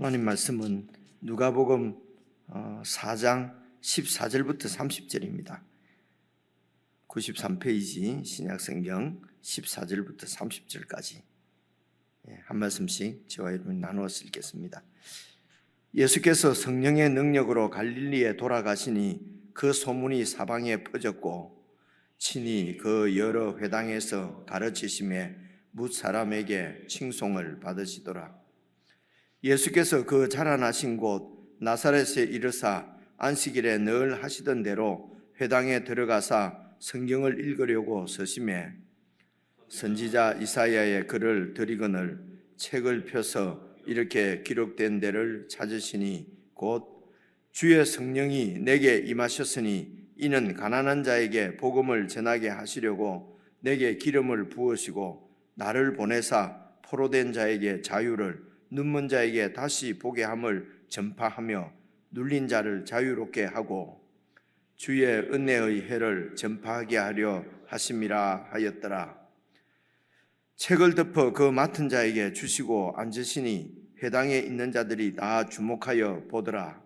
하나님 말씀은 누가복음 4장 14절부터 30절입니다. 93페이지 신약성경 14절부터 30절까지 한 말씀씩 저와 여러분이 나누어서 읽겠습니다. 예수께서 성령의 능력으로 갈릴리에 돌아가시니 그 소문이 사방에 퍼졌고 친히 그 여러 회당에서 가르치심에 뭇 사람에게 칭송을 받으시더라. 예수께서 그 자라나신 곳 나사렛에 이르사 안식일에 늘 하시던 대로 회당에 들어가사 성경을 읽으려고 서심해 선지자 이사야의 글을 들이거늘 책을 펴서 이렇게 기록된 데를 찾으시니 곧 주의 성령이 내게 임하셨으니 이는 가난한 자에게 복음을 전하게 하시려고 내게 기름을 부으시고 나를 보내사 포로된 자에게 자유를 눈먼 자에게 다시 보게 함을 전파하며 눌린 자를 자유롭게 하고 주의 은혜의 해를 전파하게 하려 하심이라 하였더라. 책을 덮어 그 맡은 자에게 주시고 앉으시니 회당에 있는 자들이 다 주목하여 보더라.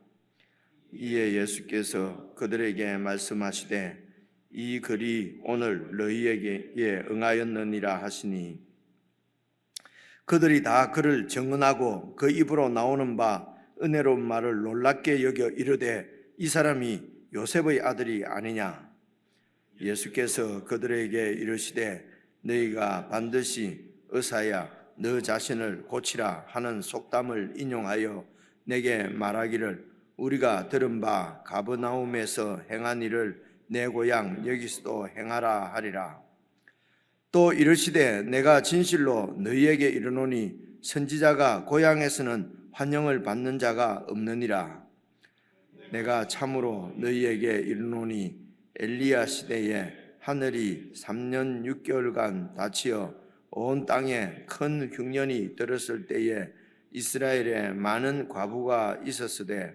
이에 예수께서 그들에게 말씀하시되 이 글이 오늘 너희에게 응하였느니라 하시니 그들이 다 그를 정언하고 그 입으로 나오는 바 은혜로운 말을 놀랍게 여겨 이르되 이 사람이 요셉의 아들이 아니냐. 예수께서 그들에게 이르시되 너희가 반드시 의사야 너 자신을 고치라 하는 속담을 인용하여 내게 말하기를 우리가 들은 바 가버나움에서 행한 일을 내 고향 여기서도 행하라 하리라. 또 이르시되 내가 진실로 너희에게 이르노니 선지자가 고향에서는 환영을 받는 자가 없느니라. 내가 참으로 너희에게 이르노니 엘리야 시대에 하늘이 3년 6개월간 닫히어 온 땅에 큰 흉년이 들었을 때에 이스라엘에 많은 과부가 있었으되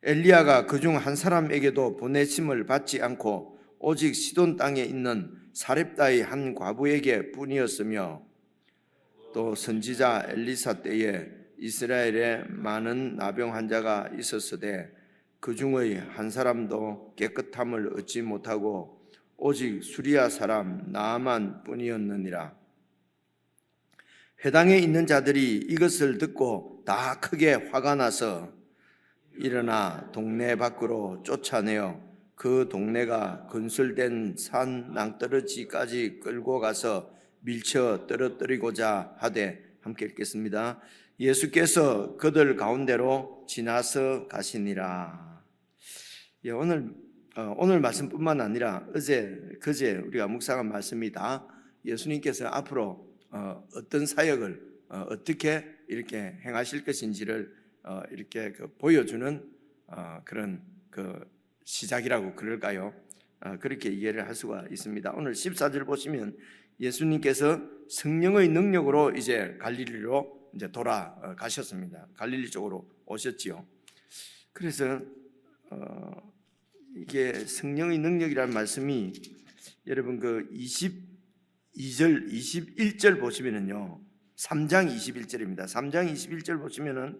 엘리야가 그중 한 사람에게도 보내심을 받지 않고 오직 시돈 땅에 있는 사렙다의 한 과부에게 뿐이었으며 또 선지자 엘리사 때에 이스라엘에 많은 나병 환자가 있었으되 그 중의 한 사람도 깨끗함을 얻지 못하고 오직 수리아 사람 나아만 뿐이었느니라. 회당에 있는 자들이 이것을 듣고 다 크게 화가 나서 일어나 동네 밖으로 쫓아내어 그 동네가 건설된 산 낭떠러지까지 끌고 가서 밀쳐 떨어뜨리고자 하되 함께 읽겠습니다. 예수께서 그들 가운데로 지나서 가시니라. 오늘 말씀뿐만 아니라 그제 우리가 묵상한 말씀이 다 예수님께서 앞으로 어떤 사역을 어떻게 이렇게 행하실 것인지를 이렇게 보여주는 그런 시작이라고 그럴까요? 그렇게 이해를 할 수가 있습니다. 오늘 14절 보시면 예수님께서 성령의 능력으로 이제 갈릴리로 이제 돌아가셨습니다. 갈릴리 쪽으로 오셨지요. 그래서 이게 성령의 능력이라는 말씀이 여러분 그 22절, 21절 보시면은요. 3장 21절입니다. 3장 21절 보시면은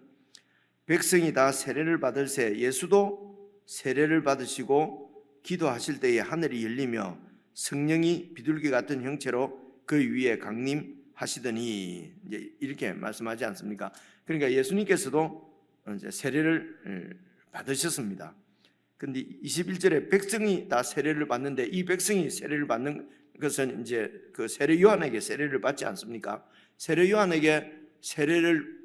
백성이 다 세례를 받을새 예수도 세례를 받으시고 기도하실 때에 하늘이 열리며 성령이 비둘기 같은 형체로 그 위에 강림하시더니 이제 이렇게 말씀하지 않습니까? 그러니까 예수님께서도 이제 세례를 받으셨습니다. 근데 21절에 백성이 다 세례를 받는데 이 백성이 세례를 받는 것은 이제 그 세례 요한에게 세례를 받지 않습니까? 세례 요한에게 세례를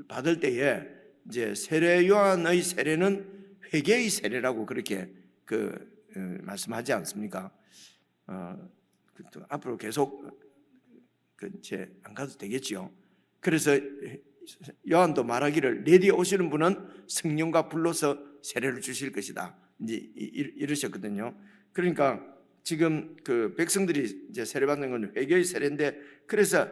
받을 때에 이제 세례 요한의 세례는 회개의 세례라고 그렇게 말씀하지 않습니까? 앞으로 계속 이제 안 가도 되겠지요. 그래서 요한도 말하기를 내 뒤에 오시는 분은 성령과 불로서 세례를 주실 것이다. 이제 이러셨거든요. 그러니까 지금 그 백성들이 이제 세례받는 건 회개의 세례인데 그래서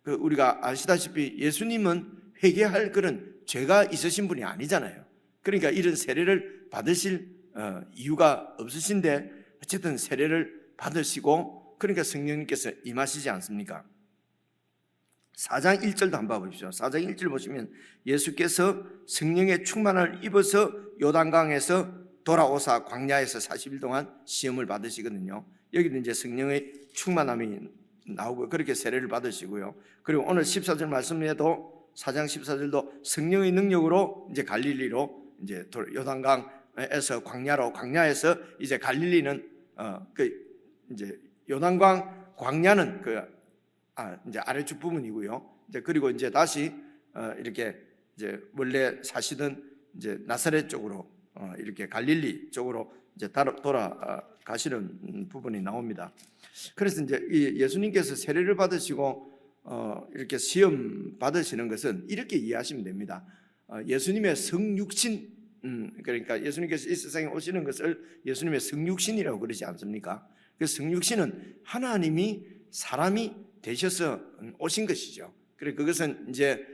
우리가 아시다시피 예수님은 회개할 그런 죄가 있으신 분이 아니잖아요. 그러니까 이런 세례를 받으실 이유가 없으신데 어쨌든 세례를 받으시고 그러니까 성령님께서 임하시지 않습니까? 4장 1절도 한번 봐보십시오. 4장 1절 보시면 예수께서 성령의 충만을 입어서 요단강에서 돌아오사 광야에서 40일 동안 시험을 받으시거든요. 여기는 이제 성령의 충만함이 나오고 그렇게 세례를 받으시고요. 그리고 오늘 14절 말씀에도 4장 14절도 성령의 능력으로 이제 갈릴리로 이제 요단강에서 광야에서 이제 갈릴리는 이제 요단강 광야는 이제 아래쪽 부분이고요. 이제 그리고 이제 다시 이렇게 이제 원래 사시던 이제 나사렛 쪽으로 이렇게 갈릴리 쪽으로 이제 돌아가시는 부분이 나옵니다. 그래서 이제 예수님께서 세례를 받으시고 이렇게 시험 받으시는 것은 이렇게 이해하시면 됩니다. 예수님의 성육신, 그러니까 예수님께서 이 세상에 오시는 것을 예수님의 성육신이라고 그러지 않습니까? 그 성육신은 하나님이 사람이 되셔서 오신 것이죠. 그래 그것은 이제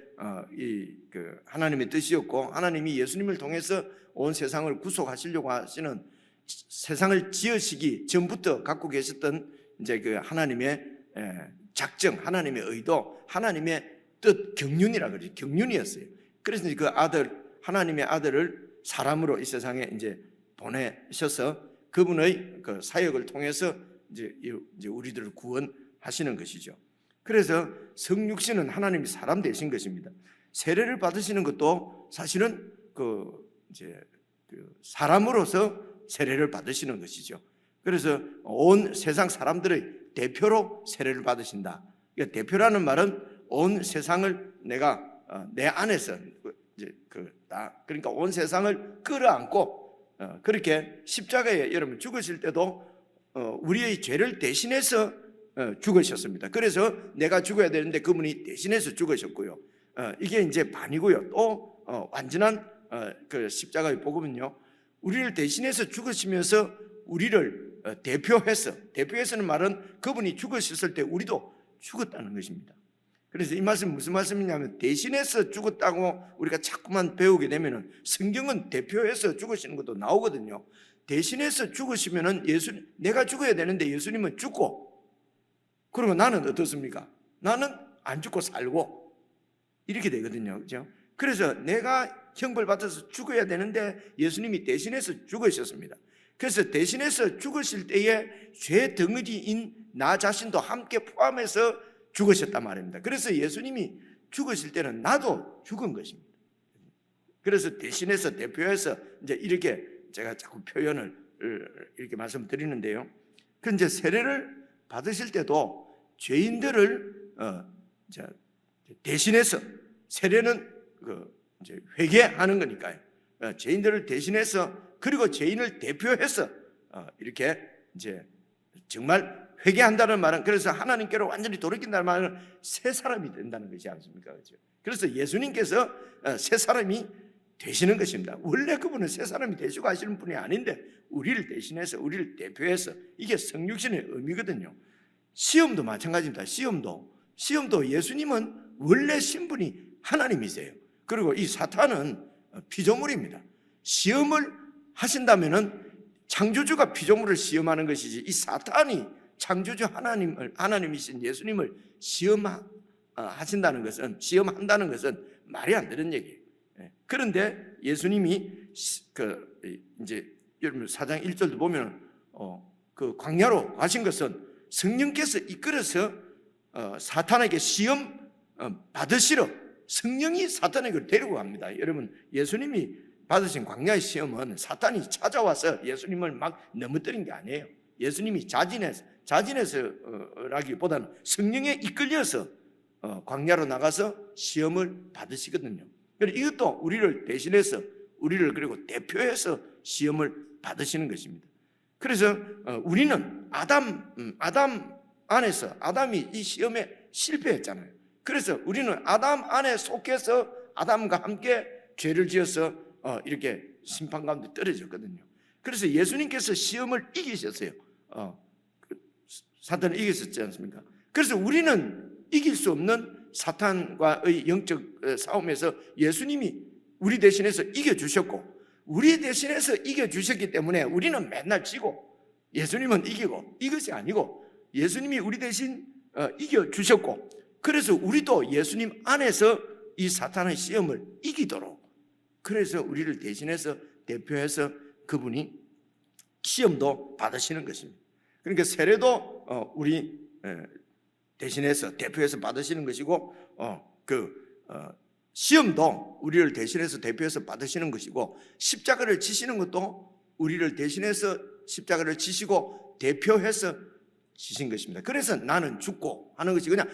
하나님의 뜻이었고, 하나님이 예수님을 통해서 온 세상을 구속하시려고 하시는, 세상을 지으시기 전부터 갖고 계셨던 이제 그 하나님의 작정, 하나님의 의도, 하나님의 뜻, 경륜이라 그러죠. 경륜이었어요. 그래서 그 하나님의 아들을 사람으로 이 세상에 이제 보내셔서 그분의 그 사역을 통해서 이제 우리들을 구원하시는 것이죠. 그래서 성육신은 하나님이 사람 되신 것입니다. 세례를 받으시는 것도 사실은 사람으로서 세례를 받으시는 것이죠. 그래서 온 세상 사람들의 대표로 세례를 받으신다. 그러니까 대표라는 말은 온 세상을 내가 내 안에서 그러니까 온 세상을 끌어안고 그렇게 십자가에 여러분 죽으실 때도 우리의 죄를 대신해서 죽으셨습니다. 그래서 내가 죽어야 되는데 그분이 대신해서 죽으셨고요. 이게 이제 반이고요. 또 완전한 그 십자가의 복음은요, 우리를 대신해서 죽으시면서 우리를 대표해서는 말은 그분이 죽으셨을 때 우리도 죽었다는 것입니다. 그래서 이 말씀은 무슨 말씀이냐면, 대신해서 죽었다고 우리가 자꾸만 배우게 되면은 성경은 대표해서 죽으시는 것도 나오거든요. 대신해서 죽으시면은 내가 죽어야 되는데 예수님은 죽고, 그리고 나는 어떻습니까? 나는 안 죽고 살고 이렇게 되거든요. 그렇죠? 그래서 내가 형벌 받아서 죽어야 되는데 예수님이 대신해서 죽으셨습니다. 그래서 대신해서 죽으실 때에 죄 덩어리인 나 자신도 함께 포함해서 죽으셨단 말입니다. 그래서 예수님이 죽으실 때는 나도 죽은 것입니다. 그래서 대신해서 대표해서 이제 이렇게 제가 자꾸 표현을 이렇게 말씀드리는데요. 그 이제 세례를 받으실 때도 죄인들을 대신해서, 세례는 이제 회개하는 거니까요. 죄인들을 대신해서, 그리고 죄인을 대표해서 이렇게 이제 정말 회개한다는 말은, 그래서 하나님께로 완전히 돌이킨다는 말은 새 사람이 된다는 것이 않습니까? 그렇죠? 그래서 예수님께서 새 사람이 되시는 것입니다. 원래 그분은 새 사람이 되시고 하시는 분이 아닌데 우리를 대신해서, 우리를 대표해서, 이게 성육신의 의미거든요. 시험도 마찬가지입니다. 시험도 예수님은 원래 신분이 하나님이세요. 그리고 이 사탄은 피조물입니다. 시험을 하신다면은 창조주가 피조물을 시험하는 것이지, 이 사탄이 창조주 하나님이신 예수님을 시험한다는 것은 말이 안 되는 얘기예요. 그런데 예수님이 이제 여러분 4장 1절도 보면 그 광야로 가신 것은 성령께서 이끌어서 사탄에게 시험 받으시러 성령이 사탄에게 데리고 갑니다. 여러분, 예수님이 받으신 광야의 시험은 사탄이 찾아와서 예수님을 막 넘어뜨린 게 아니에요. 예수님이 자진해서라기보다는 성령에 이끌려서 광야로 나가서 시험을 받으시거든요. 그래서 이것도 우리를 대신해서, 우리를 그리고 대표해서 시험을 받으시는 것입니다. 그래서 우리는 아담 안에서, 아담이 이 시험에 실패했잖아요. 그래서 우리는 아담 안에 속해서 아담과 함께 죄를 지어서 이렇게 심판 가운데 떨어졌거든요. 그래서 예수님께서 시험을 이기셨어요. 사탄을 이기셨지 않습니까? 그래서 우리는 이길 수 없는 사탄과의 영적 싸움에서 예수님이 우리 대신해서 이겨주셨고, 우리 대신해서 이겨주셨기 때문에 우리는 맨날 지고 예수님은 이기고, 이것이 아니고 예수님이 우리 대신 이겨주셨고, 그래서 우리도 예수님 안에서 이 사탄의 시험을 이기도록, 그래서 우리를 대신해서 대표해서 그분이 시험도 받으시는 것입니다. 그러니까 세례도 우리 대신해서 대표해서 받으시는 것이고, 시험도 우리를 대신해서 대표해서 받으시는 것이고, 십자가를 지시는 것도 우리를 대신해서 십자가를 지시고 대표해서 지신 것입니다. 그래서 나는 죽고 하는 것이 그냥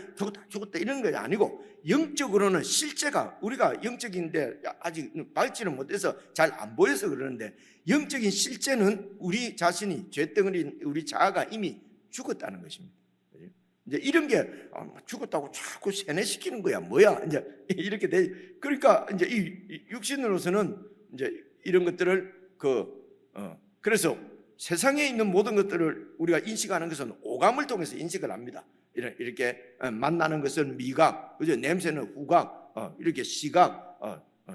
죽었다 이런 것이 아니고, 영적으로는 실제가, 우리가 영적인데 아직 밝지는 못해서 잘 안 보여서 그러는데, 영적인 실제는 우리 자신이, 죄덩어리인 우리 자아가 이미 죽었다는 것입니다. 이제 이런 게 죽었다고 자꾸 세뇌시키는 거야. 뭐야? 이제 이렇게 돼. 그러니까 이제 이 육신으로서는 이제 이런 것들을 그래서 세상에 있는 모든 것들을 우리가 인식하는 것은 오감을 통해서 인식을 합니다. 이렇게 만나는 것은 미각, 그죠? 냄새는 후각, 이렇게 시각,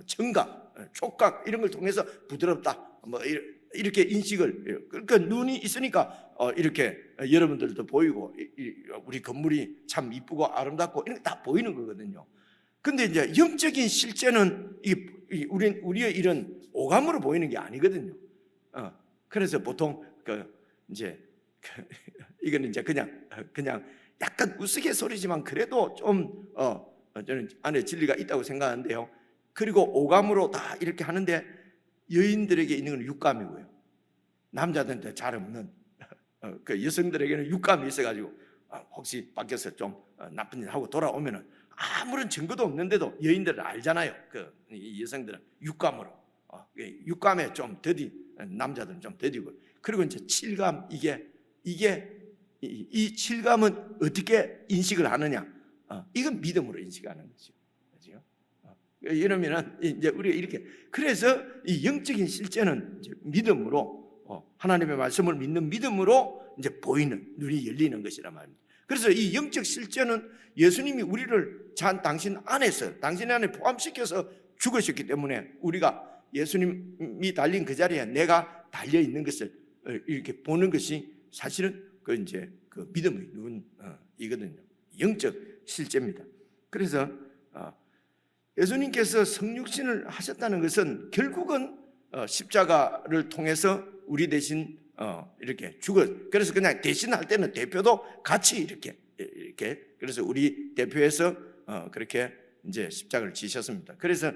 청각, 촉각 이런 걸 통해서 부드럽다, 뭐 이렇게 인식을. 그러니까 눈이 있으니까 이렇게 여러분들도 보이고, 우리 건물이 참 이쁘고 아름답고 이런 게 다 보이는 거거든요. 근데 이제 영적인 실제는 우리의 이런 오감으로 보이는 게 아니거든요. 그래서 보통 이거는 이제 그냥 약간 우스갯소리지만 그래도 좀 저는 안에 진리가 있다고 생각하는데요. 그리고 오감으로 다 이렇게 하는데, 여인들에게 있는 건 육감이고요, 남자들한테 잘 없는 그 여성들에게는 육감이 있어가지고 혹시 밖에서 좀 나쁜 일 하고 돌아오면은 아무런 증거도 없는데도 여인들은 알잖아요. 이 여성들은 육감으로, 육감에 좀 더디, 남자들은 좀 더디고. 그리고 이제 칠감, 이 칠감은 어떻게 인식을 하느냐? 이건 믿음으로 인식하는 거죠. 그렇죠? 이러면은 이제 우리가 이렇게, 그래서 이 영적인 실제는 이제 믿음으로, 하나님의 말씀을 믿는 믿음으로 이제 보이는, 눈이 열리는 것이란 말입니다. 그래서 이 영적 실제는 예수님이 우리를 당신 안에 포함시켜서 죽으셨기 때문에, 우리가 예수님이 달린 그 자리에 내가 달려 있는 것을 이렇게 보는 것이 사실은 그 믿음의 눈이거든요. 영적 실제입니다. 그래서 예수님께서 성육신을 하셨다는 것은 결국은 십자가를 통해서 우리 대신 이렇게 그래서 그냥 대신할 때는 대표도 같이 이렇게 그래서 우리 대표해서 그렇게 이제 십자가를 지셨습니다. 그래서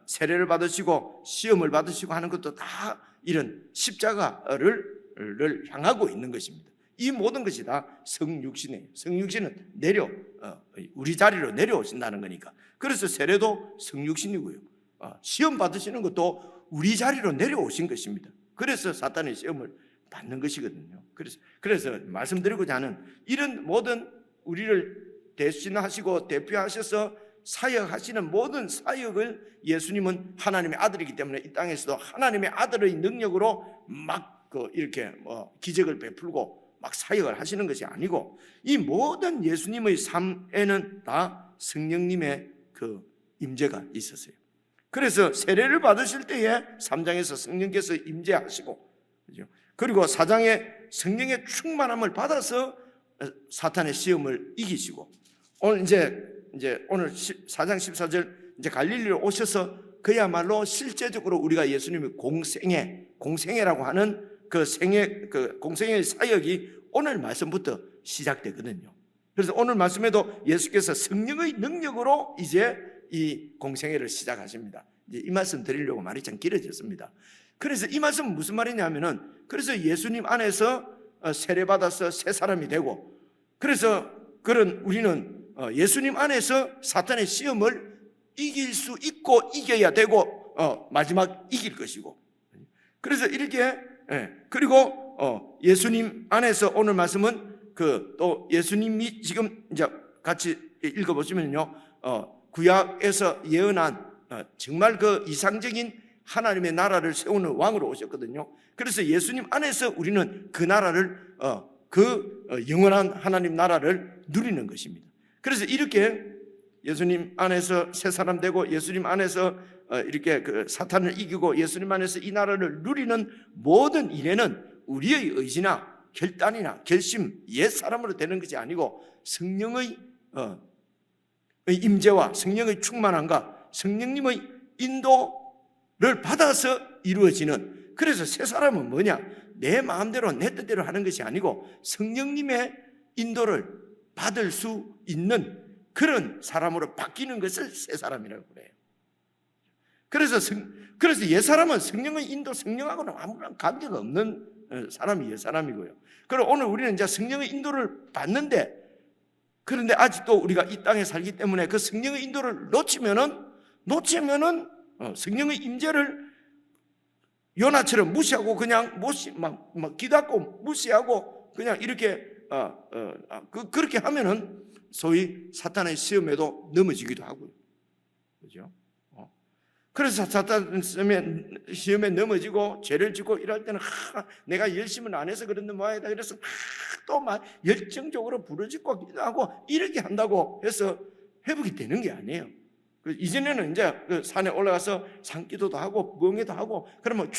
세례를 받으시고 시험을 받으시고 하는 것도 다 이런 십자가를 향하고 있는 것입니다. 이 모든 것이 다 성육신이에요. 성육신은 우리 자리로 내려오신다는 거니까. 그래서 세례도 성육신이고요, 시험 받으시는 것도 우리 자리로 내려오신 것입니다. 그래서 사탄의 시험을 받는 것이거든요. 그래서 말씀드리고자 하는, 이런 모든 우리를 대신하시고 대표하셔서 사역하시는 모든 사역을 예수님은 하나님의 아들이기 때문에 이 땅에서도 하나님의 아들의 능력으로 막 이렇게 기적을 베풀고 막 사역을 하시는 것이 아니고, 이 모든 예수님의 삶에는 다 성령님의 그 임재가 있었어요. 그래서 세례를 받으실 때에 3장에서 성령께서 임재하시고, 그리고 4장에 성령의 충만함을 받아서 사탄의 시험을 이기시고, 오늘 오늘 4장 14절 이제 갈릴리로 오셔서 그야말로 실제적으로 우리가 예수님의 공생애라고 하는 공생애의 사역이 오늘 말씀부터 시작되거든요. 그래서 오늘 말씀에도 예수께서 성령의 능력으로 이제 이 공생애를 시작하십니다. 이제 이 말씀 드리려고 말이 참 길어졌습니다. 그래서 이 말씀은 무슨 말이냐면은, 그래서 예수님 안에서 세례받아서 새 사람이 되고, 그래서 우리는 예수님 안에서 사탄의 시험을 이길 수 있고 이겨야 되고 마지막 이길 것이고, 그래서 이렇게 그리고 예수님 안에서 오늘 말씀은 또 예수님이 지금 이제 같이 읽어보시면요, 구약에서 예언한 정말 그 이상적인 하나님의 나라를 세우는 왕으로 오셨거든요. 그래서 예수님 안에서 우리는 그 나라를 영원한 하나님 나라를 누리는 것입니다. 그래서 이렇게 예수님 안에서 새 사람 되고, 예수님 안에서 이렇게 그 사탄을 이기고, 예수님 안에서 이 나라를 누리는 모든 일에는 우리의 의지나 결단이나 결심, 옛 사람으로 되는 것이 아니고 성령의 임재와 성령의 충만함과 성령님의 인도를 받아서 이루어지는, 그래서 새 사람은 뭐냐? 내 마음대로 내 뜻대로 하는 것이 아니고 성령님의 인도를 받을 수 있는 그런 사람으로 바뀌는 것을 새 사람이라고 그래요. 그래서 옛 사람은 성령의 인도, 성령하고는 아무런 관계가 없는 사람이 옛 사람이고요. 그리고 오늘 우리는 이제 성령의 인도를 받는데, 그런데 아직도 우리가 이 땅에 살기 때문에 그 성령의 인도를 놓치면은 성령의 임재를 요나처럼 무시하고 그냥 막 기도하고 무시하고 그냥 이렇게 그렇게 하면은 소위 사탄의 시험에도 넘어지기도 하고요. 그죠? 그래서 사탄 시험에 넘어지고 죄를 짓고 이럴 때는 내가 열심을 안 해서 그런데 뭐하다 그래서 또 막 열정적으로 부르짖고 기도하고 이렇게 한다고 해서 회복이 되는 게 아니에요. 이전에는 이제 그 산에 올라가서 산기도도 하고 멍에도 하고 그러면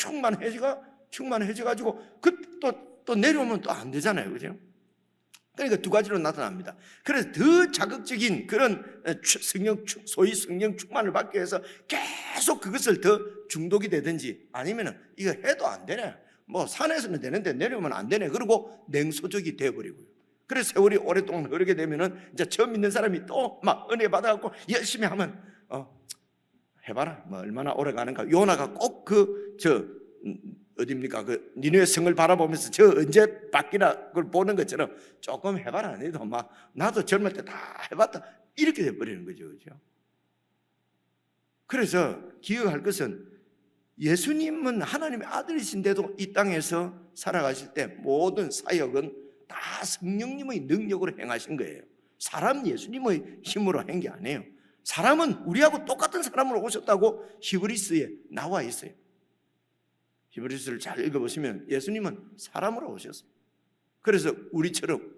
충만해져가지고 또 내려오면 또 안 되잖아요, 그죠? 그러니까 두 가지로 나타납니다. 그래서 더 자극적인 그런 소위 성령 충만을 받기 위해서 계속 그것을 더 중독이 되든지, 아니면은 이거 해도 안 되네, 뭐 산에서는 되는데 내려오면 안 되네, 그리고 냉소적이 되어버리고요. 그래서 세월이 오랫동안 흐르게 되면은 이제 처음 믿는 사람이 또 막 은혜 받아갖고 열심히 하면 해봐라, 뭐 얼마나 오래 가는가. 요나가 꼭 어딥니까? 그 니느웨 성을 바라보면서 저 언제 바뀌나 그걸 보는 것처럼 조금 해봐라 안 해도 막 나도 젊을 때 다 해봤다 이렇게 돼버리는 거죠, 그죠? 그래서 기억할 것은 예수님은 하나님의 아들이신데도 이 땅에서 살아가실 때 모든 사역은 다 성령님의 능력으로 행하신 거예요. 사람 예수님의 힘으로 한 게 아니에요. 사람은 우리하고 똑같은 사람으로 오셨다고 히브리서에 나와 있어요. 히브리서를 잘 읽어보시면 예수님은 사람으로 오셨어요. 그래서 우리처럼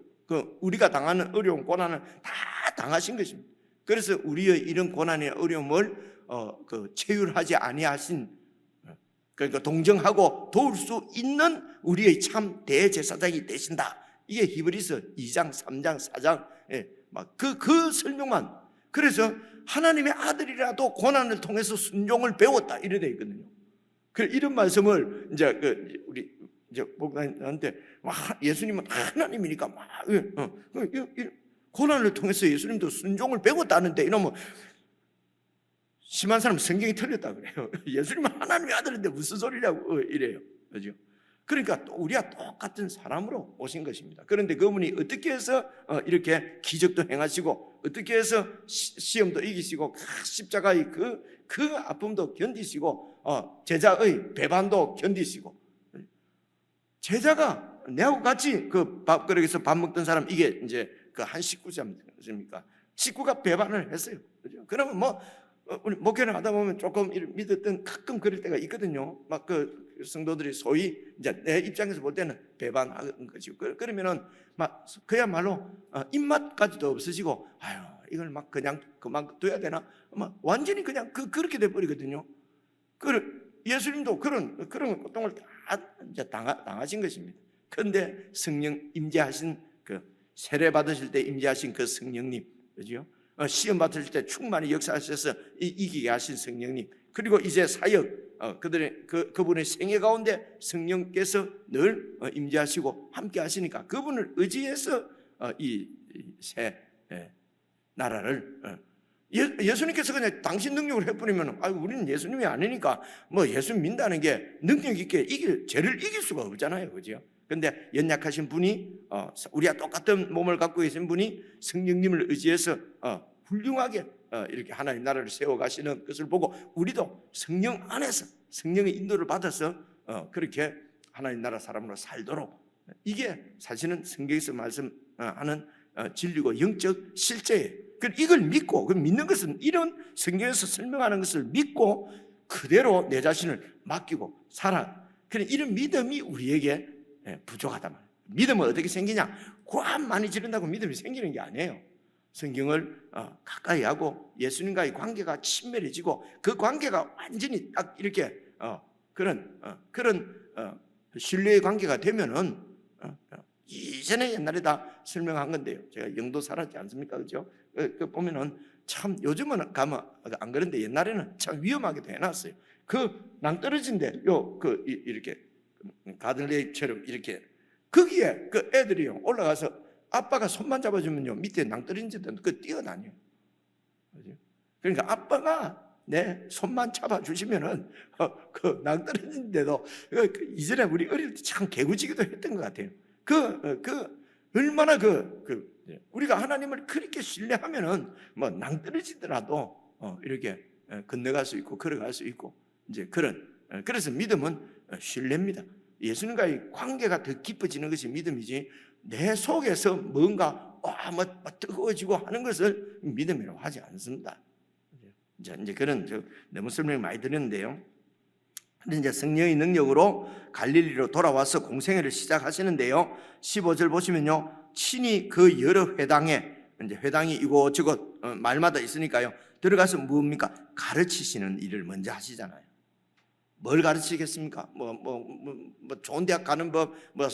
우리가 당하는 어려운 고난을 다 당하신 것입니다. 그래서 우리의 이런 고난의 어려움을 체휼하지 아니하신, 그러니까 동정하고 도울 수 있는 우리의 참 대제사장이 되신다. 이게 히브리서 2장, 3장, 4장 그 설명만. 그래서 하나님의 아들이라도 고난을 통해서 순종을 배웠다 이래 돼 있거든요. 이런 말씀을 이제 우리 이제 목사님한테 예수님은 하나님이니까 고난을 통해서 예수님도 순종을 배웠다는데 이러면 심한 사람은 성경이 틀렸다 그래요. 예수님은 하나님의 아들인데 무슨 소리냐고 이래요, 그죠? 그러니까 또 우리가 똑같은 사람으로 오신 것입니다. 그런데 그분이 어떻게 해서 이렇게 기적도 행하시고 어떻게 해서 시험도 이기시고 십자가의 그 아픔도 견디시고 제자의 배반도 견디시고, 제자가 내하고 같이 그 밥그릇에서 밥 먹던 사람, 이게 이제 그 한 식구잖습니까? 식구가 배반을 했어요, 그죠? 그러면 뭐 우리 목회를 하다 보면 조금 믿었던 가끔 그럴 때가 있거든요. 막 그 성도들이 소위 이제 내 입장에서 볼 때는 배반하는 거죠. 그러면은 막 그야말로 입맛까지도 없어지고 이걸 막 그냥 그만둬야 되나? 막 완전히 그냥 그렇게 돼 버리거든요. 예수님도 그런 고통을 다 이제 당하신 것입니다. 그런데 성령 임재하신 세례 받으실 때 임재하신 그 성령님, 그죠? 시험 받으실 때 충만히 역사하셔서 이기게 하신 성령님, 그리고 이제 사역 그분의 생애 가운데 성령께서 늘 임재하시고 함께 하시니까 그분을 의지해서 이 새 나라를 예수님께서 그냥 당신 능력을 해버리면 우리는 예수님이 아니니까 뭐 예수님 믿는다는 게 능력 있게 죄를 이길 수가 없잖아요, 그죠? 그런데 연약하신 분이 우리와 똑같은 몸을 갖고 계신 분이 성령님을 의지해서 훌륭하게 이렇게 하나님 나라를 세워가시는 것을 보고 우리도 성령 안에서 성령의 인도를 받아서 그렇게 하나님 나라 사람으로 살도록, 이게 사실은 성경에서 말씀하는 진리고 영적 실제예요. 이걸 믿고, 믿는 것은 이런 성경에서 설명하는 것을 믿고 그대로 내 자신을 맡기고 살아. 이런 믿음이 우리에게 부족하단 말이에요. 믿음은 어떻게 생기냐? 관 많이 지른다고 믿음이 생기는 게 아니에요. 성경을 가까이 하고 예수님과의 관계가 친밀해지고 그 관계가 완전히 딱 이렇게 그런 신뢰의 관계가 되면은 이전에 옛날에 다 설명한 건데요. 제가 영도 살았지 않습니까, 그죠? 보면은 참 요즘은 가면 안 그런데 옛날에는 참 위험하게도 해놨어요. 그 낭떠러진데 이렇게 가들레이처럼 이렇게 거기에 그 애들이요 올라가서 아빠가 손만 잡아주면요 밑에 낭떠러진데 그 뛰어다녀요. 그러니까 아빠가 내 손만 잡아주시면은 그 낭떠러진데도 이전에 우리 어릴 때 참 개구지기도 했던 것 같아요. 얼마나 우리가 하나님을 그렇게 신뢰하면은 뭐 낭떠러지더라도 이렇게 건너갈 수 있고 걸어갈 수 있고 이제 그래서 믿음은 신뢰입니다. 예수님과의 관계가 더 깊어지는 것이 믿음이지 내 속에서 뭔가 뜨거워지고 하는 것을 믿음이라고 하지 않습니다. 이제 그런 너무 설명을 많이 드렸는데요. 근데 이제 성령의 능력으로 갈릴리로 돌아와서 공생애를 시작하시는데요. 15절 보시면요, 친히 그 여러 회당에 이제 회당이 이곳저곳 말마다 있으니까요. 들어가서 뭡니까? 가르치시는 일을 먼저 하시잖아요. 뭘 가르치겠습니까? 뭐 좋은 대학 가는 법, 뭐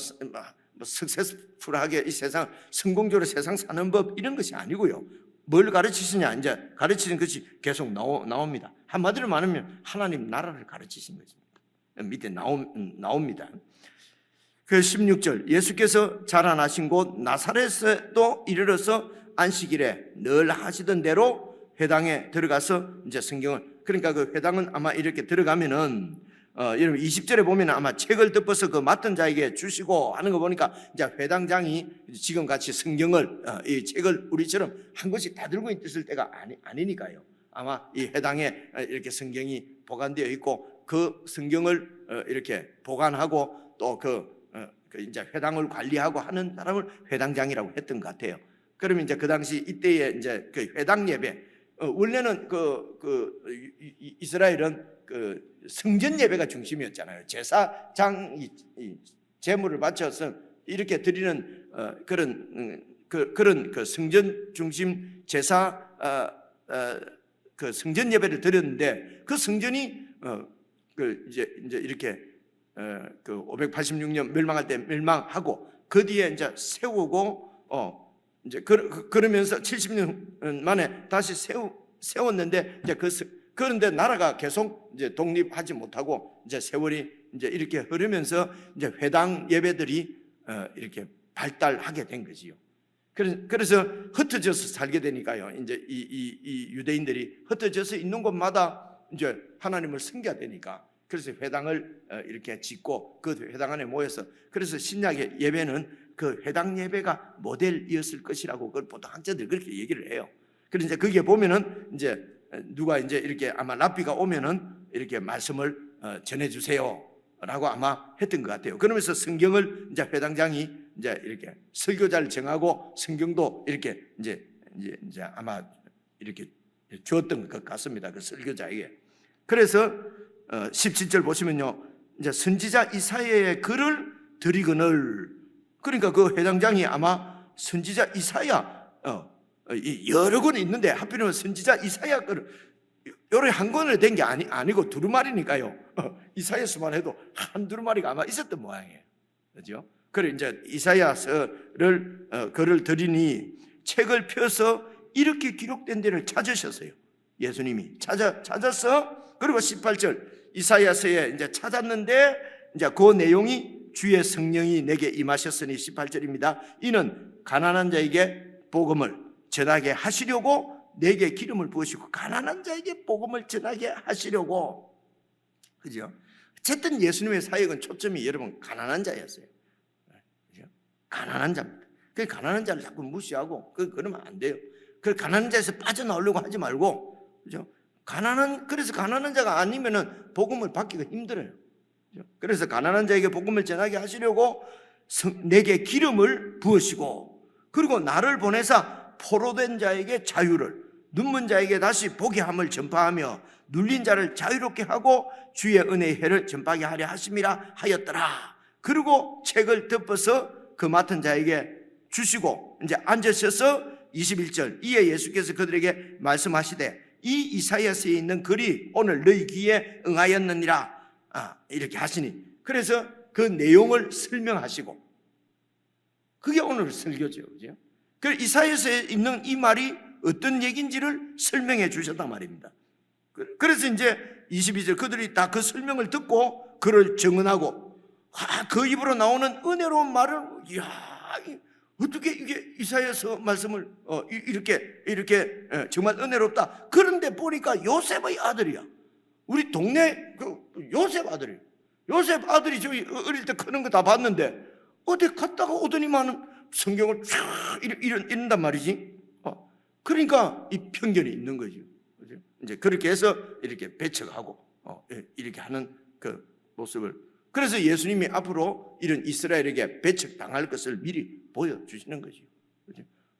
석세스풀하게 이 세상 성공적으로 세상 사는 법 이런 것이 아니고요. 뭘 가르치시냐? 이제 가르치는 것이 계속 나옵니다. 한마디로 말하면 하나님 나라를 가르치신 것입니다. 밑에 나옵니다. 그 16절 예수께서 자라나신 곳 나사렛에도 이르러서 안식일에 늘 하시던 대로 회당에 들어가서 이제 성경을 그러니까 그 회당은 아마 이렇게 들어가면은 여러분 20절에 보면 아마 책을 덮어서 그 맡은 자에게 주시고 하는 거 보니까 이제 회당장이 지금 같이 성경을 이 책을 우리처럼 한 권씩 다 들고 있을 때가 아니니까요. 아마 이 회당에 이렇게 성경이 보관되어 있고 그 성경을 이렇게 보관하고 또 이제 회당을 관리하고 하는 사람을 회당장이라고 했던 것 같아요. 그러면 이제 그 당시 이때에 이제 그 회당 예배 원래는 이스라엘은 성전 예배가 중심이었잖아요. 제사장이 제물을 바쳐서 이렇게 드리는 그런 성전 중심 제사 그 성전 예배를 드렸는데 그 성전이 이제 이렇게 586년 멸망할 때 멸망하고 그 뒤에 이제 세우고 이제 그러면서 70년 만에 다시 세웠는데 이제 그런데 나라가 계속 이제 독립하지 못하고 이제 세월이 이제 이렇게 흐르면서 이제 회당 예배들이 이렇게 발달하게 된 거지요. 그래서 흩어져서 살게 되니까요. 이제 이 유대인들이 흩어져서 있는 곳마다 이제 하나님을 섬겨야 되니까 그래서 회당을 이렇게 짓고 그 회당 안에 모여서 그래서 신약의 예배는 그 회당 예배가 모델이었을 것이라고 그걸 보통 학자들 그렇게 얘기를 해요. 그래서 이제 거기에 보면은 이제 누가 이제 이렇게 아마 랍비가 오면은 이렇게 말씀을 전해주세요라고 아마 했던 것 같아요. 그러면서 성경을 이제 회당장이 이제 이렇게 설교자를 정하고 성경도 이렇게 이제 아마 이렇게 주었던 것 같습니다. 그 설교자에게. 그래서 17절 보시면요, 이제 선지자 이사야의 글을 드리거늘 그러니까 그 회당장이 아마 선지자 이사야 여러 권 있는데 하필이면 선지자 이사야 글을 요래 한 권을 된 게 아니고 두루마리니까요. 이사야서만 해도 한 두루마리가 아마 있었던 모양이에요. 그렇죠? 그래 이제 이사야서를 글을 드리니 책을 펴서 이렇게 기록된 데를 찾으셨어요. 예수님이 찾았어. 그리고 18절 이사야서에 이제 찾았는데 이제 그 내용이 주의 성령이 내게 임하셨으니 18절입니다. 이는 가난한 자에게 복음을 전하게 하시려고 내게 기름을 부으시고 가난한 자에게 복음을 전하게 하시려고. 그죠? 어쨌든 예수님의 사역은 초점이 여러분 가난한 자였어요. 그죠? 가난한 자입니다. 그 가난한 자를 자꾸 무시하고 그러면 안 돼요. 그 가난한 자에서 빠져나오려고 하지 말고, 그죠? 그래서 가난한 자가 아니면은 복음을 받기가 힘들어요. 그래서 가난한 자에게 복음을 전하게 하시려고 내게 기름을 부으시고 그리고 나를 보내사 포로된 자에게 자유를 눈먼 자에게 다시 보게 함을 전파하며 눌린 자를 자유롭게 하고 주의 은혜의 해를 전파하게 하려 하심이라 하였더라. 그리고 책을 덮어서 그 맡은 자에게 주시고 이제 앉으셔서 21절 이에 예수께서 그들에게 말씀하시되 이 이사야서에 있는 글이 오늘 너희 귀에 응하였느니라. 이렇게 하시니 그래서 그 내용을 설명하시고 그게 오늘 설교죠. 그죠? 그 이사야서에 있는 이 말이 어떤 얘기인지를 설명해 주셨단 말입니다. 그래서 이제 22절 그들이 다 그 설명을 듣고 그를 증언하고 그 입으로 나오는 은혜로운 말을 어떻게 이게 이사야서 말씀을 이렇게 정말 은혜롭다. 그런데 보니까 요셉의 아들이야. 우리 동네 그 요셉 아들이에요. 요셉 아들이 저희 어릴 때 크는 거 다 봤는데 어디 갔다가 오더니만은 성경을 쫙 이런단 말이지. 그러니까 이 편견이 있는 거죠. 이제 그렇게 해서 이렇게 배척하고 이렇게 하는 그 모습을, 그래서 예수님이 앞으로 이런 이스라엘에게 배척당할 것을 미리 보여주시는 거죠.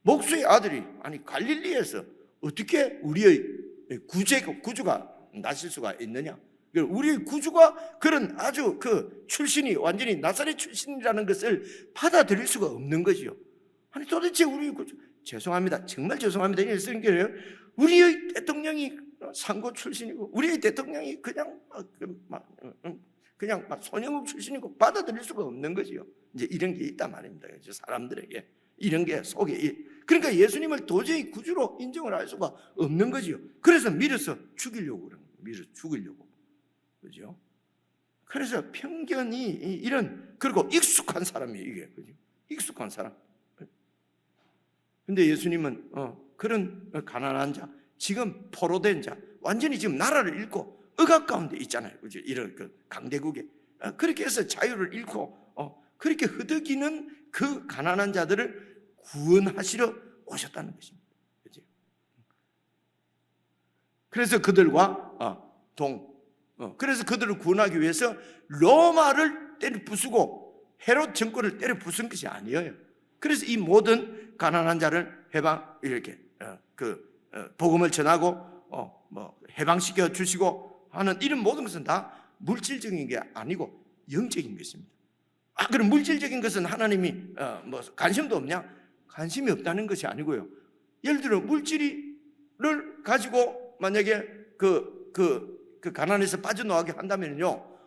목수의 아들이 아니 갈릴리에서 어떻게 우리의 구주가 나실 수가 있느냐? 우리의 구주가 그런 아주 그 출신이 완전히 나사렛 출신이라는 것을 받아들일 수가 없는 거지요. 아니 도대체 우리 구주, 죄송합니다, 정말 죄송합니다, 이런 생각이에요. 우리의 대통령이 상고 출신이고 우리의 대통령이 그냥 막 손영욱 출신이고 받아들일 수가 없는 거지요. 이제 이런 게 있단 말입니다. 사람들에게 이런 게 속에, 그러니까 예수님을 도저히 구주로 인정을 할 수가 없는 거지요. 그래서 밀어서 죽이려고 그러는 거예요. 밀어서 죽이려고. 그죠? 그래서 편견이 이런, 그리고 익숙한 사람이에요, 이게. 그죠? 익숙한 사람. 근데 예수님은 그런 가난한 자, 지금 포로된 자, 완전히 지금 나라를 잃고 억압 가운데 있잖아요. 그죠? 이런 그 강대국에 그렇게 해서 자유를 잃고 그렇게 흐드기는 그 가난한 자들을 구원하시러 오셨다는 것입니다. 그죠? 그래서 그들과 그래서 그들을 구원하기 위해서 로마를 때려 부수고 헤롯 정권을 때려 부순 것이 아니에요. 그래서 이 모든 가난한 자를 이렇게 복음을 전하고 해방시켜 주시고 하는 이런 모든 것은 다 물질적인 게 아니고 영적인 것입니다. 그럼 물질적인 것은 하나님이 관심도 없냐? 관심이 없다는 것이 아니고요. 예를 들어 물질을 가지고 만약에 그 가난에서 빠져나가게 한다면요,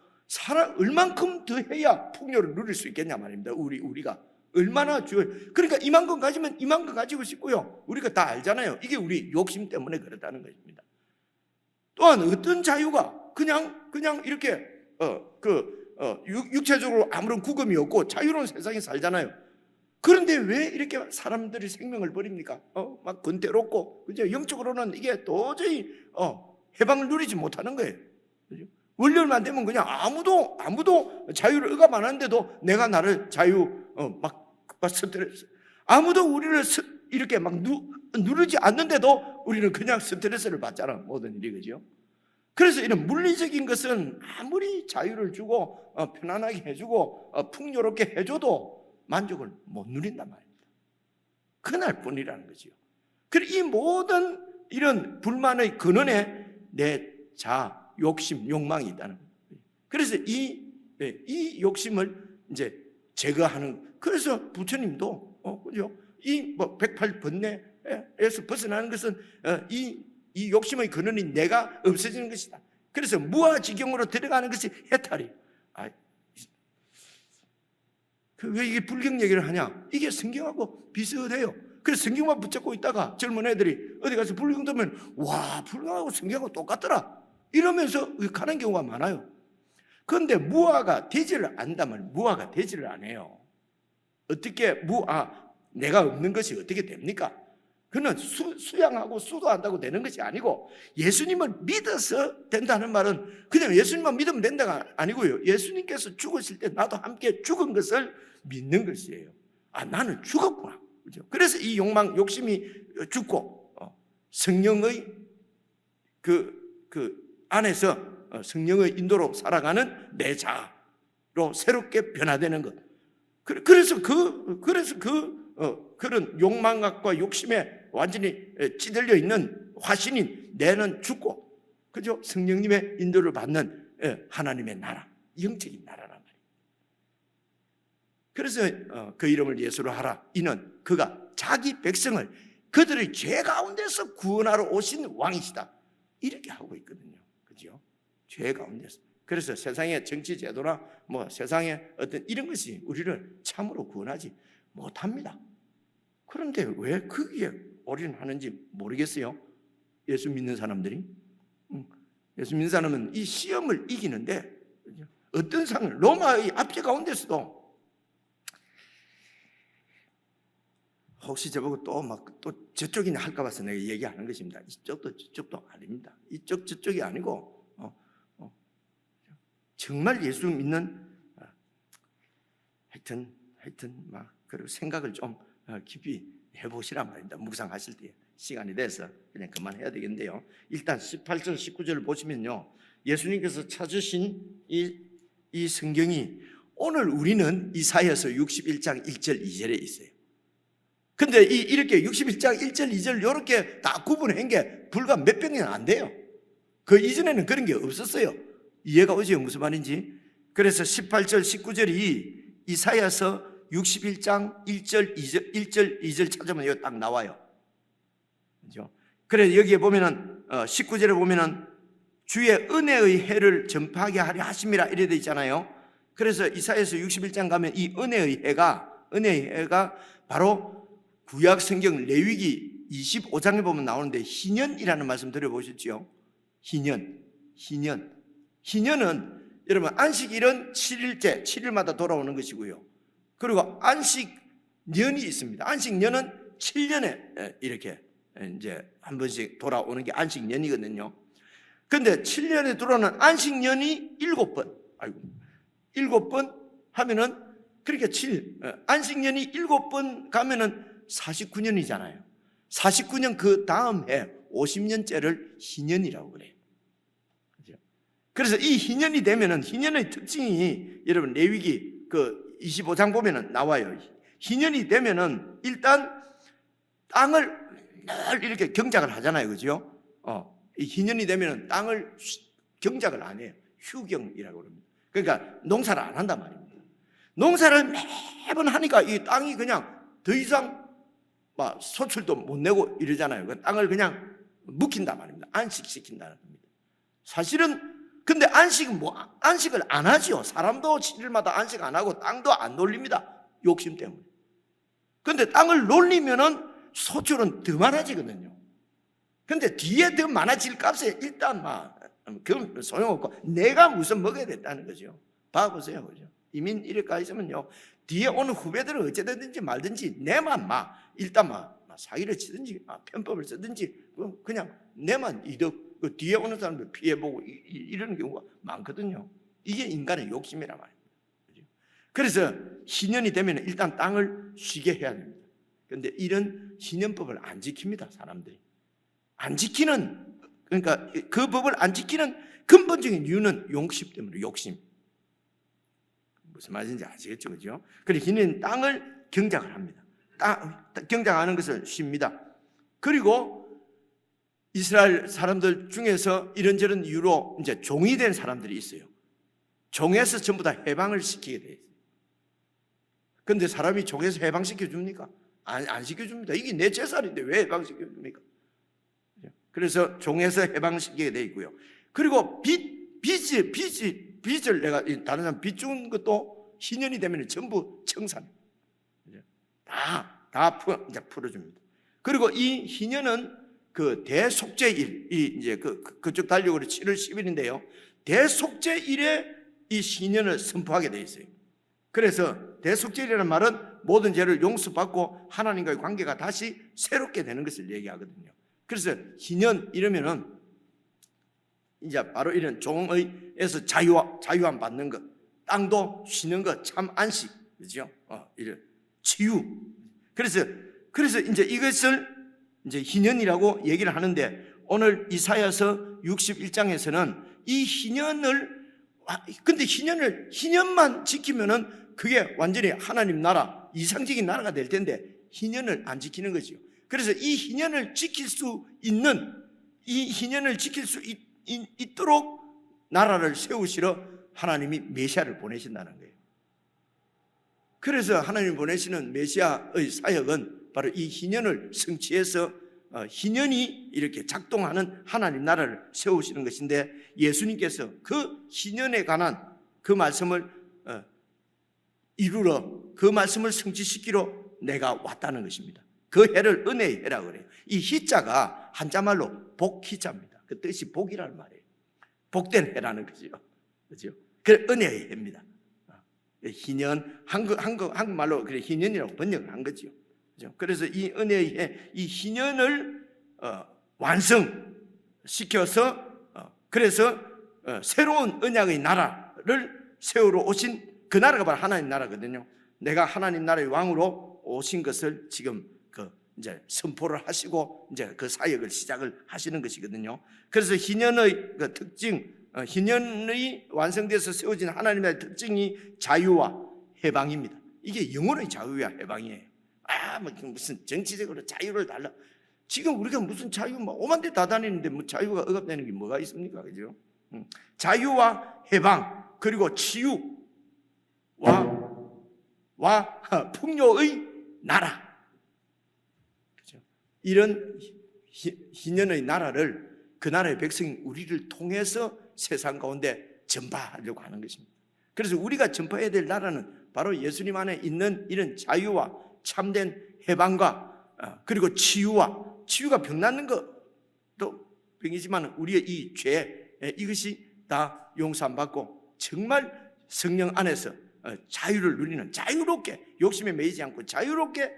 얼만큼 더 해야 풍요를 누릴 수 있겠냐 말입니다. 우리가 얼마나 줘요. 그러니까 이만큼 가지면 이만큼 가지고 싶고요. 우리가 다 알잖아요. 이게 우리 욕심 때문에 그렇다는 것입니다. 또한 어떤 자유가 그냥 이렇게 육체적으로 아무런 구금이 없고 자유로운 세상에 살잖아요. 그런데 왜 이렇게 사람들이 생명을 버립니까? 막 권태롭고, 그죠? 영적으로는 이게 도저히 해방을 누리지 못하는 거예요. 그죠? 월요일만 되면 그냥 아무도 자유를 억압 안 하는데도 내가 나를 막 스트레스, 아무도 우리를 이렇게 막 누르지 않는데도 우리는 그냥 스트레스를 받잖아, 모든 일이. 그죠? 그래서 이런 물리적인 것은 아무리 자유를 주고 편안하게 해주고 풍요롭게 해줘도 만족을 못 누린단 말입니다. 그날 뿐이라는 거죠. 그리고 이 모든 이런 불만의 근원에 내 욕심, 욕망이 있다는 거예요. 그래서 이 욕심을 이제 제거하는, 그래서 부처님도 그죠? 이 108번뇌에서 벗어나는 것은 이 욕심의 근원인 내가 없어지는 것이다. 그래서 무아지경으로 들어가는 것이 해탈이에요. 왜 이게 불경 얘기를 하냐? 이게 성경하고 비슷해요. 그래서 성경만 붙잡고 있다가 젊은 애들이 어디 가서 불경 들으면 와, 불경하고 성경하고 똑같더라 이러면서 가는 경우가 많아요. 그런데 무아가 되지를 않다면 무아가 되지를 안 해요. 어떻게 내가 없는 것이 어떻게 됩니까? 그는 수양하고 수도한다고 되는 것이 아니고, 예수님을 믿어서 된다는 말은 그냥 예수님만 믿으면 된다가 아니고요. 예수님께서 죽으실 때 나도 함께 죽은 것을 믿는 것이에요. 나는 죽었구나. 그죠? 그래서 이 욕심이 죽고 성령의 그 안에서 성령의 인도로 살아가는 내 자로 새롭게 변화되는 것. 그래서 그런 욕망과 욕심에 완전히 찌들려 있는 화신인 내는 죽고, 그죠? 성령님의 인도를 받는 하나님의 나라, 영적인 나라란 말이에요. 그래서 그 이름을 예수로 하라. 이는 그가 자기 백성을 그들의 죄 가운데서 구원하러 오신 왕이시다. 이렇게 하고 있거든요. 그죠? 죄 가운데서. 그래서 세상의 정치 제도나 세상의 어떤 이런 것이 우리를 참으로 구원하지 못합니다. 그런데 왜 거기에 올인하는지 모르겠어요. 예수 믿는 사람들이. 예수 믿는 사람은 이 시험을 이기는데 어떤 상을, 로마의 압제 가운데서도 혹시 저보고 또 저쪽이나 할까 봐서 내가 얘기하는 것입니다. 이쪽도 저쪽도 아닙니다. 이쪽 저쪽이 아니고 정말 예수 믿는 하여튼 막 그리고 생각을 좀 깊이 해보시란 말입니다. 묵상하실 때 시간이 돼서 그냥 그만해야 되겠는데요. 일단 18절 19절을 보시면요, 예수님께서 찾으신 이 성경이 오늘 우리는 이사야서 61장 1절 2절에 있어요. 근데 이렇게 61장 1절 2절 이렇게 다 구분한 게 불과 몇백 년 안 돼요. 그 이전에는 그런 게 없었어요. 이해가 오죠? 무슨 말인지. 그래서 18절 19절이 이사야서 61장 1절 2절 찾으면 여기 딱 나와요. 그죠? 그래서 여기에 보면은 19절에 보면은 주의 은혜의 해를 전파하게 하려 하심이라 이래 돼 있잖아요. 그래서 이사야서 61장 가면 이 은혜의 해가 바로 구약 성경 레위기 25장에 보면 나오는데 희년이라는 말씀 들어보셨죠? 희년은 여러분 안식일은 7일째 7일마다 돌아오는 것이고요. 그리고 안식년이 있습니다. 안식년은 7년에 이렇게 이제 한 번씩 돌아오는 게 안식년이거든요. 근데 7년에 돌아오는 안식년이 7번. 7번 하면은 그렇게 안식년이 7번 가면은 49년이잖아요. 49년 그 다음 해 50년째를 희년이라고 그래요. 그래서 이 희년이 되면은 희년의 특징이 여러분 레위기 그 25장 보면은 나와요. 희년이 되면은 일단 땅을 늘 이렇게 경작을 하잖아요. 그죠? 이 희년이 되면은 땅을 경작을 안 해요. 휴경이라고 그럽니다. 그러니까 농사를 안 한단 말입니다. 농사를 매번 하니까 이 땅이 그냥 더 이상 막 소출도 못 내고 이러잖아요. 그 땅을 그냥 묵힌단 말입니다. 안식시킨다는 겁니다. 사실은 근데 안식을 안 하지요. 사람도 7일마다 안식 안 하고 땅도 안 놀립니다. 욕심 때문에. 근데 땅을 놀리면은 소출은 더 많아지거든요. 근데 뒤에 더 많아질 값에 일단 그건 소용없고 내가 무슨 먹어야 됐다는 거죠. 봐보세요. 그죠? 이민 이래가 있으면요, 뒤에 오는 후배들은 어찌되든지 말든지 내만 일단 사기를 치든지 편법을 쓰든지 그냥 내만 이득, 그 뒤에 오는 사람들 피해보고 이러는 경우가 많거든요. 이게 인간의 욕심이란 말입니다. 그래서 희년이 되면 일단 땅을 쉬게 해야 됩니다. 그런데 이런 희년법을 안 지킵니다. 사람들이 안 지키는, 그러니까 그 법을 안 지키는 근본적인 이유는 욕심 때문에. 욕심. 무슨 말인지 아시겠죠? 그죠? 그래서 희년 땅을 경작을 합니다. 경작하는 것을 쉽니다. 그리고 이스라엘 사람들 중에서 이런저런 이유로 이제 종이 된 사람들이 있어요. 종에서 전부 다 해방을 시키게 돼 있어요. 그런데 사람이 종에서 해방시켜 줍니까? 안 시켜줍니다. 이게 내 재산인데 왜 해방시켜 줍니까? 그래서 종에서 해방시키게 돼 있고요. 그리고 빚을 내가 다른 사람 빚 준 것도 희년이 되면 전부 청산. 다 풀어줍니다. 그리고 이 희년은 그 대속죄일, 이제 그쪽 달력으로 7월 10일인데요. 대속죄일에 이 희년을 선포하게 돼 있어요. 그래서 대속죄일이라는 말은 모든 죄를 용서받고 하나님과의 관계가 다시 새롭게 되는 것을 얘기하거든요. 그래서 희년 이러면은 이제 바로 이런 종의에서 자유함 받는 것, 땅도 쉬는 것, 참 안식, 그죠? 이런 치유. 그래서 이제 이것을 이제 희년이라고 얘기를 하는데, 오늘 이사야서 61장에서는 이 근데 희년만 지키면은 그게 완전히 하나님 나라, 이상적인 나라가 될 텐데 희년을 안 지키는 거죠. 그래서 이 희년을 지킬 수 있도록 나라를 세우시러 하나님이 메시아를 보내신다는 거예요. 그래서 하나님이 보내시는 메시아의 사역은 바로 이 희년을 성취해서 희년이 이렇게 작동하는 하나님 나라를 세우시는 것인데, 예수님께서 그 희년에 관한 그 말씀을 이루러, 그 말씀을 성취시키러 내가 왔다는 것입니다. 그 해를 은혜의 해라고 그래요. 이 희자가 한자말로 복희자입니다. 그 뜻이 복이라는 말이에요. 복된 해라는 거죠. 그죠? 그 은혜의 해입니다. 희년, 한국말로 그래 희년이라고 번역을 한 거죠. 그죠? 그래서 이 은혜의 해, 이 희년을 완성시켜서 그래서 새로운 언약의 나라를 세우러 오신 그 나라가 바로 하나님 나라거든요. 내가 하나님 나라의 왕으로 오신 것을 지금 이제 선포를 하시고 이제 그 사역을 시작을 하시는 것이거든요. 그래서 희년의 그 특징, 희년의 완성돼서 세워진 하나님의 특징이 자유와 해방입니다. 이게 영혼의 자유와 해방이에요. 뭐 무슨 정치적으로 자유를 달라. 지금 우리가 무슨 자유 오만데 다 다니는데 뭐 자유가 억압되는 게 뭐가 있습니까? 그죠? 자유와 해방 그리고 치유와 풍요의 나라. 그죠? 이런 희년의 나라를 그 나라의 백성이 우리를 통해서 세상 가운데 전파하려고 하는 것입니다. 그래서 우리가 전파해야 될 나라는 바로 예수님 안에 있는 이런 자유와 참된 해방과 그리고 치유가 병 낫는 것도 병이지만 우리의 이 죄 이것이 다 용서 안 받고 정말 성령 안에서 자유를 누리는 자유롭게 욕심에 매이지 않고 자유롭게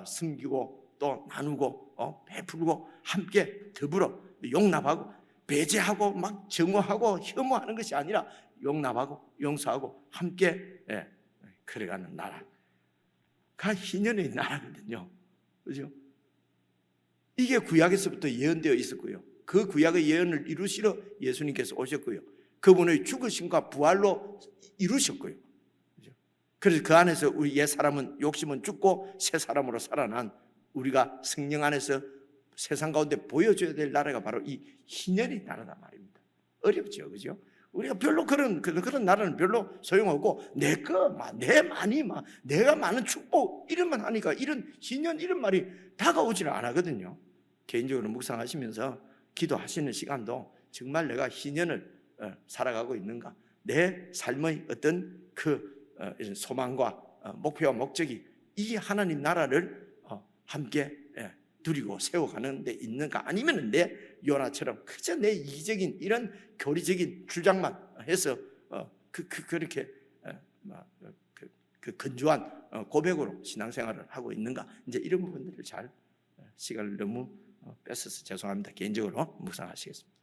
섬기고 또 나누고 베풀고 함께 더불어 용납하고 배제하고 막 정오하고 혐오하는 것이 아니라 용납하고 용서하고 함께 걸어가는 나라가 희년의 나라거든요. 그죠? 이게 구약에서부터 예언되어 있었고요. 그 구약의 예언을 이루시러 예수님께서 오셨고요. 그분의 죽으심과 부활로 이루셨고요. 그죠? 그래서 그 안에서 우리 옛 사람은 욕심은 죽고 새 사람으로 살아난 우리가 성령 안에서 세상 가운데 보여줘야 될 나라가 바로 이 희년의 나라다 말입니다. 어렵죠, 그죠? 우리가 별로 그런 나라는 별로 소용없고 내 많이 내가 많은 축복 이런만 하니까 이런 희년 이런 말이 다가오지는 않거든요. 개인적으로 묵상하시면서 기도하시는 시간도 정말 내가 희년을 살아가고 있는가? 내 삶의 어떤 소망과 목표와 목적이 이 하나님 나라를 함께 누리고 세워가는 데 있는가? 아니면 내 요나처럼 그저 내 이기적인 이런 교리적인 주장만 해서 그렇게 건조한 고백으로 신앙생활을 하고 있는가? 이제 이런 부분들을 잘 시간을 너무 뺏어서 죄송합니다. 개인적으로 묵상하시겠습니다.